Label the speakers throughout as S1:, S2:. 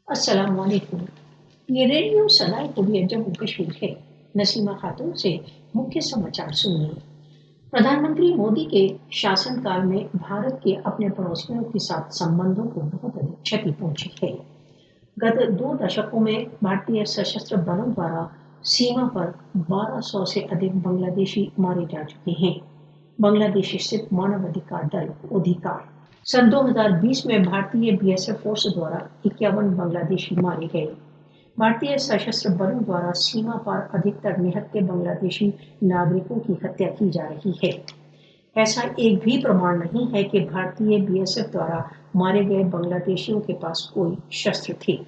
S1: अस्सलाम वालेकुम। ये रेडियो सलाह कुरियर जम्मू कश्मीर है। नसीमा खातून से मुख्य समाचार सुनिए। प्रधानमंत्री मोदी के शासनकाल में भारत के अपने पड़ोसियों के साथ संबंधों को बहुत अधिक क्षति पहुंची है। गत 2 दशकों में भारतीय सशस्त्र बलों द्वारा सीमा पर 1200 से अधिक बांग्लादेशी मारे जा चुके हैं। बांग्लादेश स्थित मानवाधिकार दल अधिकार सन 2020 में भारतीय बीएसएफ फोर्स द्वारा 51 बांग्लादेशी मारे गए। भारतीय सशस्त्र बलों द्वारा सीमा पार अधिकतर निहत्थे बांग्लादेशी नागरिकों की हत्या की जा रही है। ऐसा एक भी प्रमाण नहीं है कि भारतीय बीएसएफ द्वारा मारे गए बांग्लादेशियों के पास कोई शस्त्र थे।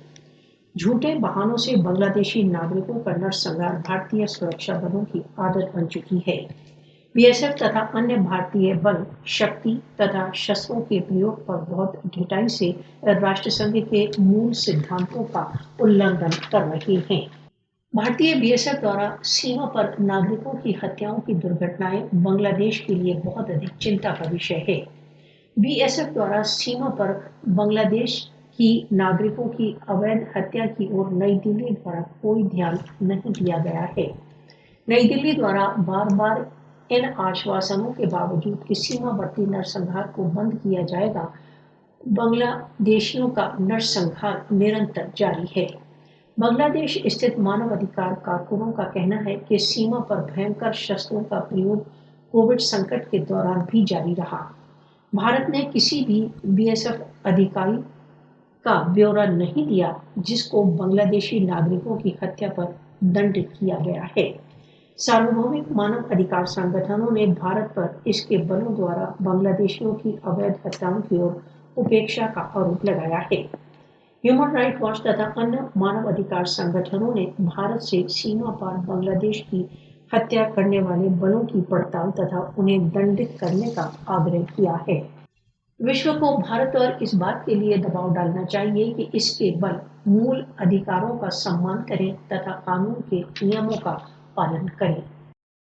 S1: झूठे बहानों से बांग्लादेशी नागरिकों का नरसंहार भारतीय सुरक्षा बलों की आदत बन चुकी है। बीएसएफ तथा अन्य भारतीय बल शक्ति तथा शस्त्रों के प्रयोग पर बहुत ढिठाई से राष्ट्रसंघ के मूल सिद्धांतों का उल्लंघन कर रहे हैं। भारतीय बीएसएफ द्वारा सीमा पर नागरिकों की हत्याओं की दुर्घटनाएं बांग्लादेश के लिए बहुत अधिक चिंता का विषय है। बीएसएफ द्वारा सीमा पर बांग्लादेश की नागरिकों की अवैध हत्या की ओर नई दिल्ली द्वारा कोई ध्यान नहीं दिया गया है। नई दिल्ली द्वारा बार बार इन आश्वासनों के बावजूद कि सीमावर्ती नरसंहार को बंद किया जाएगा, बांग्लादेशियों का नरसंहार निरंतर जारी है। बांग्लादेश स्थित मानवाधिकार कारकुनों का कहना है कि सीमा पर भयंकर शस्त्रों का प्रयोग कोविड संकट के दौरान भी जारी रहा। भारत ने किसी भी बीएसएफ अधिकारी का ब्यौरा नहीं दिया जिसको बांग्लादेशी नागरिकों की हत्या पर दंडित किया गया है। सार्वभौमिक मानव अधिकार संगठनों ने भारत पर इसके बलों द्वारा बांग्लादेशियों की अवैध हत्याओं की ओर उपेक्षा का आरोप लगाया है। ह्यूमन राइट वॉच तथा अन्य मानव अधिकार संगठनों ने भारत से सीमा पार बांग्लादेश की हत्या करने वाले बलों की पड़ताल तथा उन्हें दंडित करने का आग्रह किया है। विश्व को भारत पर इस बात के लिए दबाव डालना चाहिए कि इसके बल मूल अधिकारों का सम्मान करें तथा कानून के नियमों का पालन करें।